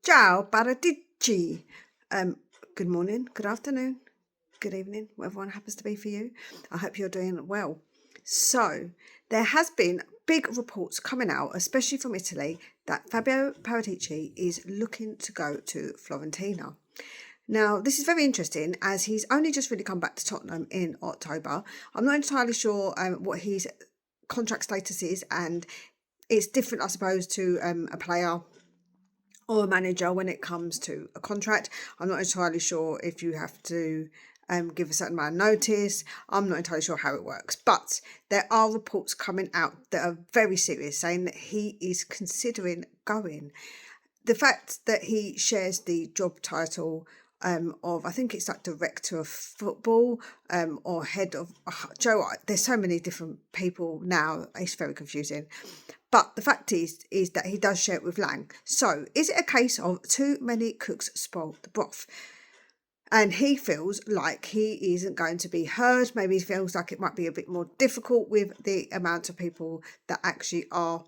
Ciao, Paratici. Good morning, good afternoon, good evening, whatever one happens to be for you. I hope you're doing well. So, there has been big reports coming out, especially from Italy, that Fabio Paratici is looking to go to Florentina. Now, this is very interesting as he's only just really come back to Tottenham in October. I'm not entirely sure what his contract status is, and it's different, I suppose, to a player or a manager when it comes to a contract. I'm not entirely sure if you have to give a certain amount of notice. I'm not entirely sure how it works, but there are reports coming out that are very serious saying that he is considering going. The fact that he shares the job title of, I think it's like director of football or head of, Joe, there's so many different people now, it's very confusing. But the fact is that he does share it with Lang. So is it a case of too many cooks spoil the broth? And he feels like he isn't going to be heard. Maybe he feels like it might be a bit more difficult with the amount of people that actually are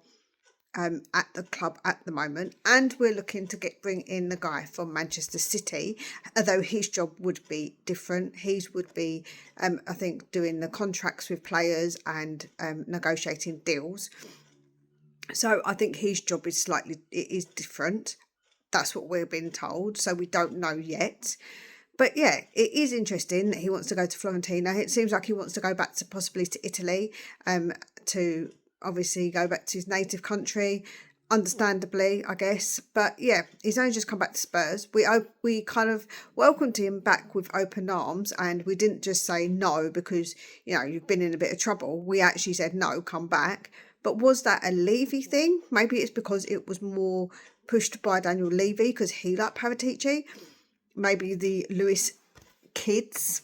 at the club at the moment. And we're looking to bring in the guy from Manchester City, although his job would be different. His would be, I think, doing the contracts with players and negotiating deals. So I think his job is different. That's what we're being told. So we don't know yet. But yeah, it is interesting that he wants to go to Florentina. It seems like he wants to go back to possibly to Italy, to obviously go back to his native country, understandably, I guess. But yeah, he's only just come back to Spurs. We kind of welcomed him back with open arms, and we didn't just say no because you've been in a bit of trouble. We actually said no, come back. But was that a Levy thing? Maybe it's because it was more pushed by Daniel Levy because he liked Paratici. Maybe the Lewis kids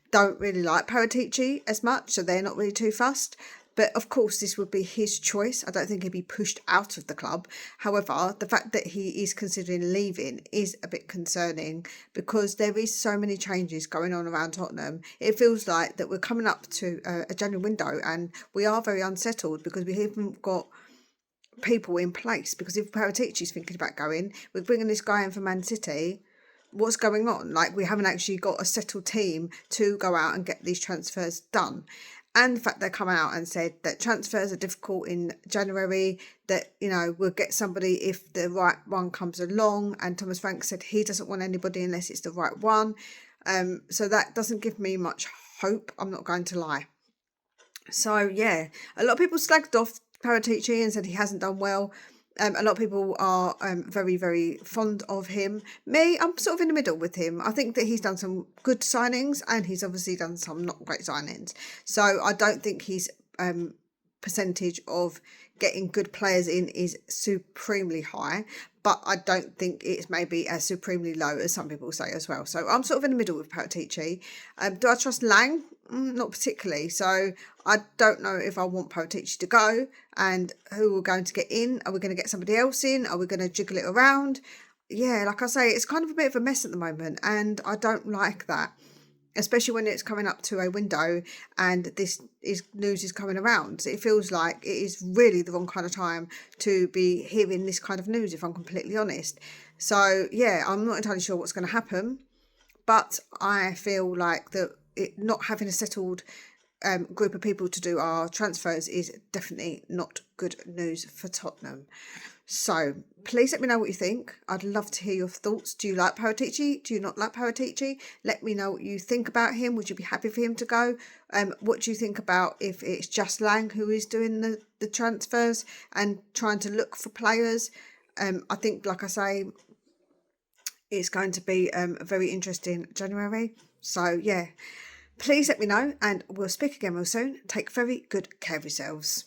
don't really like Paratici as much, so they're not really too fussed. But of course, this would be his choice. I don't think he'd be pushed out of the club. However, the fact that he is considering leaving is a bit concerning because there is so many changes going on around Tottenham. It feels like that we're coming up to a January window and we are very unsettled because we haven't got people in place. Because if Paratici's thinking about going, we're bringing this guy in from Man City. What's going on? Like, we haven't actually got a settled team to go out and get these transfers done. And the fact they come out and said that transfers are difficult in January, that, we'll get somebody if the right one comes along. And Thomas Frank said he doesn't want anybody unless it's the right one. So that doesn't give me much hope, I'm not going to lie. So, yeah, a lot of people slagged off Paratici and said he hasn't done well. A lot of people are very, very fond of him. Me, I'm sort of in the middle with him. I think that he's done some good signings and he's obviously done some not great signings. So I don't think his percentage of getting good players in is supremely high, but I don't think it's maybe as supremely low as some people say as well. So I'm sort of in the middle with Paratici. Do I trust Lang? Not particularly. So I don't know if I want Paratici to go and who we're going to get in. Are we going to get somebody else in? Are we going to jiggle it around? Yeah, like I say, it's kind of a bit of a mess at the moment and I don't like that, especially when it's coming up to a window and this news is coming around. It feels like it is really the wrong kind of time to be hearing this kind of news, if I'm completely honest. So yeah, I'm not entirely sure what's going to happen, but I feel like that not having a settled group of people to do our transfers is definitely not good news for Tottenham. So please let me know what you think. I'd love to hear your thoughts. Do you like Paratici? Do you not like Paratici? Let me know what you think about him. Would you be happy for him to go? What do you think about if it's just Lang who is doing the transfers and trying to look for players? I think, like I say, it's going to be a very interesting January. So yeah, please let me know and we'll speak again real soon. Take very good care of yourselves.